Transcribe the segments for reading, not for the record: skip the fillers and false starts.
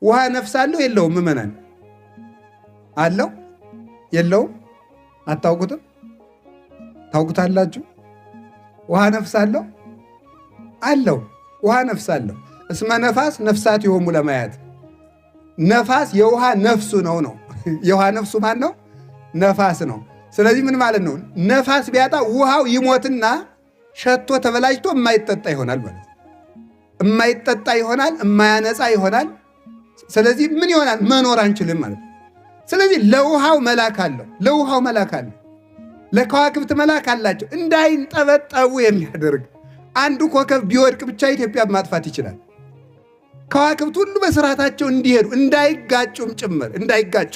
ውሃ ነፍስ አለው የለውም? ምዕመናን አለው የለውም? አታውቁትም? ታውቁታላችሁ? ውሃ ነፍስ አለው አለው። ውሃ ነፍስ አለው። እስመ ነፋስ ነፍሳት ይሆሙ ለማያት ነፋስ የውሃ ነፍሱ ነው። የውሃ ነፍሱ ማን ነው? ነፋስ ነው። ስለዚህ ምን ማለት ነው? ነፋስ ቢያጣ ውሃው ይሞትና ሸቶ ተበላሽቶ የማይጠጣ ይሆናል ማለት ነው። የማይጠጣ ይሆናል፣ የማያነጻ ይሆናል። ስለዚህ ምን ይሆናል? መኖር አንችልም ማለት ነው። ስለዚህ ለውሃው መልአክ አለው። ለውሃው መልአክ አለው። ለከዋክብት መልአክ አላቸው። እንዳይንጠበጠቡ የሚያደርግ አንዱ ኮከብ ቢወድቅ ብቻ ኢትዮጵያ ማጥፋት ይችላል። ከዋክብት ሁሉ በስርዓታቸው እንዲሄዱ እንዳይጋጩም ጭምር እንዳይጋጩ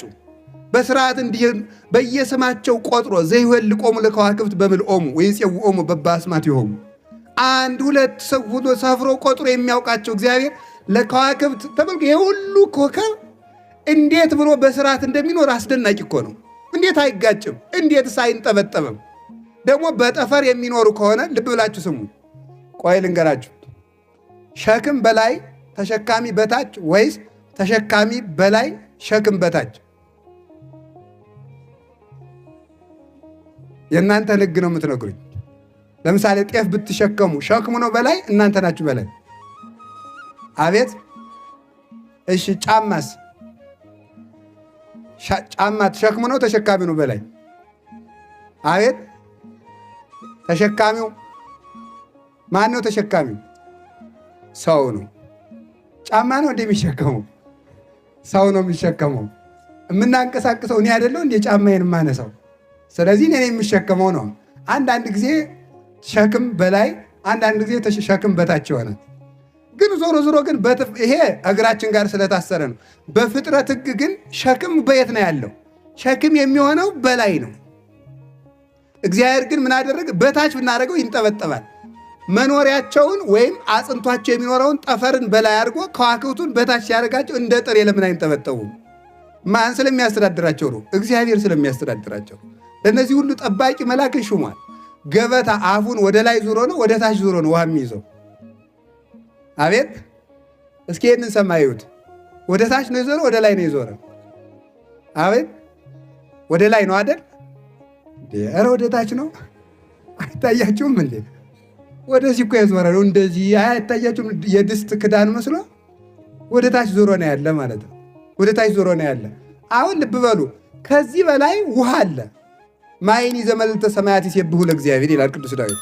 በስርዓት እንዲሄዱ በየስማቸው ቆጥሮ ዘይወልቆሙ ለከዋክብት በምልኦሙ ወይጼውኦሙ በበአስማቲሆሙ አንድ ሁለት ሰው ሁሉ ሰፍሮ ቆጥሮ የሚያውቃቸው እግዚአብሔር ለከዋክብት ተመልከቱ። የሁሉ ኮከብ እንዴት ብሎ በስርዓት እንደሚኖር አስደናቂ እኮ ነው። እንዴት አይጋጭም? እንዴትስ አይንጠበጠብም? ደግሞ በጠፈር የሚኖሩ ከሆነ ልብ ብላችሁ ስሙ። ቆይ ልንገራችሁ። ሸክም በላይ ተሸካሚ በታች ወይስ ተሸካሚ በላይ ሸክም በታች? የእናንተን ሕግ ነው የምትነግሩኝ። ለምሳሌ ጤፍ ብትሸከሙ ሸክሙ ነው በላይ? እናንተ ናችሁ በላይ? አቤት። እሺ ጫማስ? ጫማ ተሸክሙ ነው ተሸካሚ ነው በላይ? አቤት። ተሸካሚው ማን ነው? ተሸካሚው ሰው ነው። ጫማ ነው እንደ የሚሸከመው? ሰው ነው የሚሸከመው። የምናንቀሳቅሰው እኔ አይደለሁ እንደ ጫማዬን የማነሳው? ስለዚህ እኔ የሚሸከመው ነው። አንዳንድ ጊዜ ሸክም በላይ፣ አንዳንድ ጊዜ ሸክም በታች ይሆናል። ግን ዞሮ ዞሮ ግን ይሄ እግራችን ጋር ስለታሰረ ነው። በፍጥረት ሕግ ግን ሸክም በየት ነው ያለው? ሸክም የሚሆነው በላይ ነው። እግዚአብሔር ግን ምን አደረገ? በታች ብናደርገው ይንጠበጠባል። መኖሪያቸውን ወይም አጽንቷቸው የሚኖረውን ጠፈርን በላይ አድርጎ ከዋክብቱን በታች ሲያደርጋቸው እንደ ጥሬ ለምን አይንጠበጠቡም? ማን ስለሚያስተዳድራቸው ነው? እግዚአብሔር ስለሚያስተዳድራቸው። ለእነዚህ ሁሉ ጠባቂ መልአክን ሹሟል። ገበታ አፉን ወደ ላይ ዙሮ ነው ወደ ታች ዙሮ ነው ውሃ የሚይዘው? አቤት። እስኪ ይህንን ሰማዩት። ወደ ታች ነው የዞረ ወደ ላይ ነው የዞረ? አቤት። ወደ ላይ ነው አይደል? ኧረ ወደ ታች ነው። አይታያችሁም እንዴ? ወደዚህ እኮ የዞረ ነው። እንደዚህ አይታያችሁም? የድስት ክዳን መስሎ ወደ ታች ዞሮ ነው ያለ ማለት ነው። ወደ ታች ዞሮ ነው ያለ። አሁን ልብ በሉ፣ ከዚህ በላይ ውሃ አለ። ማይኒ ዘመልዕልተ ሰማያት ይሴብሑ ለእግዚአብሔር ይላል ቅዱስ ዳዊት።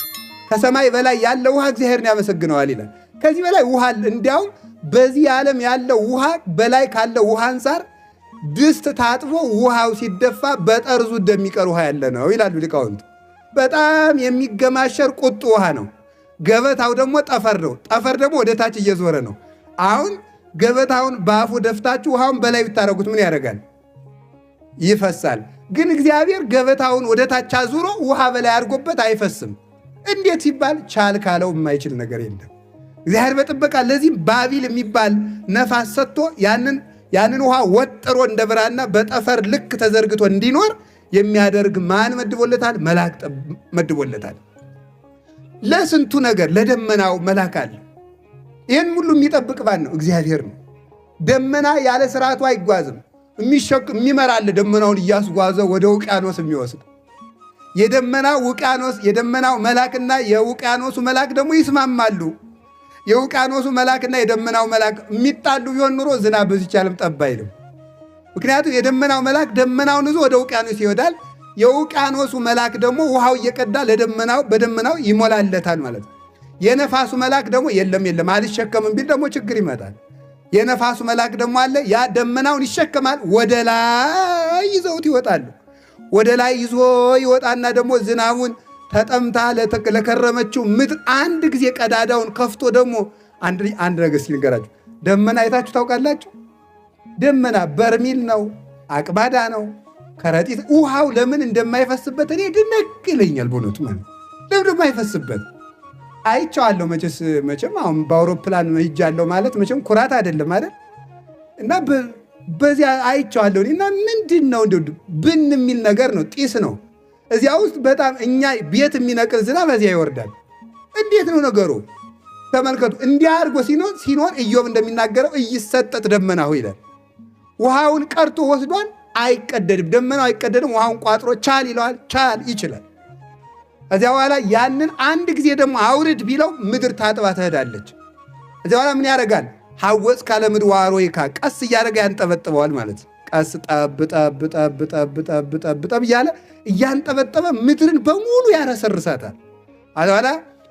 ከሰማይ በላይ ያለ ውሃ እግዚአብሔርን ያመሰግነዋል ይላል። ከዚህ በላይ ውሃ አለ። እንዲያውም በዚህ ዓለም ያለው ውሃ በላይ ካለው ውሃ አንጻር ድስት ታጥቦ ውሃው ሲደፋ በጠርዙ እንደሚቀር ውሃ ያለ ነው ይላሉ ሊቃውንት። በጣም የሚገማሸር ቁጡ ውሃ ነው። ገበታው ደግሞ ጠፈር ነው። ጠፈር ደግሞ ወደ ታች እየዞረ ነው። አሁን ገበታውን በአፉ ደፍታችሁ ውሃውን በላይ ብታደርጉት ምን ያደርጋል? ይፈሳል። ግን እግዚአብሔር ገበታውን ወደ ታች አዙሮ ውሃ በላይ አድርጎበት አይፈስም። እንዴት ሲባል ቻል ካለው የማይችል ነገር የለም። እግዚአብሔር በጥበቃ ለዚህም ባቢል የሚባል ነፋስ ሰጥቶ ያንን ውሃ ወጥሮ እንደ ብራና በጠፈር ልክ ተዘርግቶ እንዲኖር የሚያደርግ ማን መድቦለታል? መልአክ መድቦለታል። ለስንቱ ነገር ለደመናው መልአክ አለ። ይህን ሁሉ የሚጠብቅ ማን ነው? እግዚአብሔር ነው። ደመና ያለ ስርዓቱ አይጓዝም። የሚመራል ደመናውን እያስጓዘ ወደ ውቅያኖስ የሚወስድ የደመናው መልአክና የውቅያኖሱ መልአክ ደግሞ ይስማማሉ። የውቅያኖሱ መልአክና የደመናው መልአክ የሚጣሉ ቢሆን ኑሮ ዝናብ በዚች ዓለም ጠብ አይልም። ምክንያቱም የደመናው መልአክ ደመናውን ይዞ ወደ ውቅያኖስ ይወዳል። የውቅያኖሱ መልአክ ደግሞ ውሃው እየቀዳ በደመናው ይሞላለታል ማለት ነው። የነፋሱ መልአክ ደግሞ የለም አልሸከምም ቢል ደግሞ ችግር ይመጣል። የነፋሱ መልአክ ደግሞ አለ። ያ ደመናውን ይሸከማል፣ ወደ ላይ ይዘውት ይወጣሉ። ወደ ላይ ይዞ ይወጣና ደግሞ ዝናቡን ተጠምታ ለከረመችው ምድር አንድ ጊዜ ቀዳዳውን ከፍቶ ደግሞ አንድ ነገር እስኪ ልንገራችሁ። ደመና አይታችሁ ታውቃላችሁ? ደመና በርሚል ነው፣ አቅባዳ ነው፣ ከረጢት። ውሃው ለምን እንደማይፈስበት እኔ ድነቅ ይለኛል በእውነቱ። ማለት ለምን እንደማይፈስበት አይቼዋለሁ። መቼም አሁን በአውሮፕላን ሄጃለሁ ማለት መቼም ኩራት አይደለም አይደል? እና በዚያ አይቼዋለሁ እና ምንድን ነው ብን የሚል ነገር ነው፣ ጢስ ነው እዚያ ውስጥ በጣም እኛ ቤት የሚነቅል ዝናብ በዚያ ይወርዳል። እንዴት ነው ነገሩ? ተመልከቱ። እንዲህ አድርጎ ሲኖር ኢዮብ እንደሚናገረው እይሰጠጥ ደመናሁ ይላል። ውሃውን ቀርቶ ወስዷል፣ አይቀደድም። ደመናው አይቀደድም። ውሃውን ቋጥሮ ቻል ይለዋል፣ ቻል ይችላል። ከዚያ በኋላ ያንን አንድ ጊዜ ደግሞ አውርድ ቢለው ምድር ታጥባ ትሄዳለች። ከዚያ በኋላ ምን ያደርጋል? ሐወፅ ካለ ምድር ዋሮይካ ቀስ እያደረገ ያንጠበጥበዋል ማለት ነው። ቀስ ጠብ ጠብ ጠብ ጠብ ጠብ ጠብ ጠብ እያለ እያንጠበጠበ ምድርን በሙሉ ያረሰርሳታል። በኋላ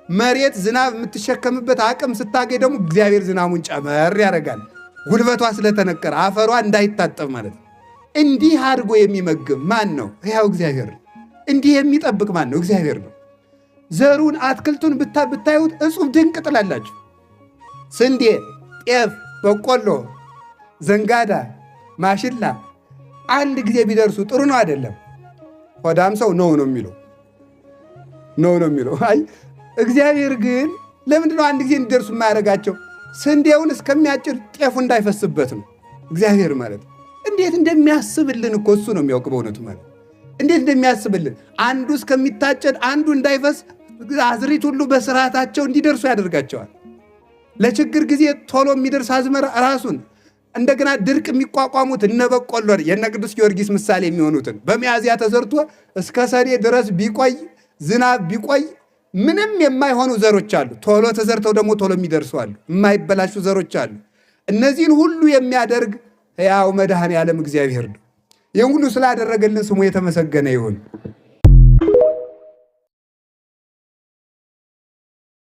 መሬት ዝናብ የምትሸከምበት አቅም ስታገኝ ደግሞ እግዚአብሔር ዝናቡን ጨመር ያደርጋል። ጉልበቷ ስለተነቀረ አፈሯ እንዳይታጠብ ማለት ነው። እንዲህ አድርጎ የሚመግብ ማን ነው? ሕያው እግዚአብሔር ነው። እንዲህ የሚጠብቅ ማን ነው? እግዚአብሔር ነው። ዘሩን አትክልቱን ብታዩት እጹብ ድንቅ ጥላላችሁ። ስንዴ፣ ጤፍ፣ በቆሎ፣ ዘንጋዳ፣ ማሽላ አንድ ጊዜ ቢደርሱ ጥሩ ነው አይደለም? ሆዳም ሰው ነው የሚለው ነው የሚለው። አይ እግዚአብሔር ግን ለምንድን ነው አንድ ጊዜ እንዲደርሱ የማያደርጋቸው? ስንዴውን እስከሚያጭድ ጤፉ እንዳይፈስበት ነው እግዚአብሔር ማለት። እንዴት እንደሚያስብልን እኮ እሱ ነው የሚያውቅ በእውነቱ ማለት እንዴት እንደሚያስብልን። አንዱ እስከሚታጨድ አንዱ እንዳይፈስ አዝሪት ሁሉ በስርዓታቸው እንዲደርሱ ያደርጋቸዋል። ለችግር ጊዜ ቶሎ የሚደርስ አዝመራ ራሱን እንደገና ድርቅ የሚቋቋሙት እነ በቆሎ የነ ቅዱስ ጊዮርጊስ ምሳሌ የሚሆኑትን በሚያዝያ ተዘርቶ እስከ ሰኔ ድረስ ቢቆይ ዝናብ ቢቆይ ምንም የማይሆኑ ዘሮች አሉ። ቶሎ ተዘርተው ደግሞ ቶሎ የሚደርሱ አሉ። የማይበላሹ ዘሮች አሉ። እነዚህን ሁሉ የሚያደርግ ሕያው መድኃኔ ዓለም እግዚአብሔር ነው። ይህን ሁሉ ስላደረገልን ስሙ የተመሰገነ ይሁን።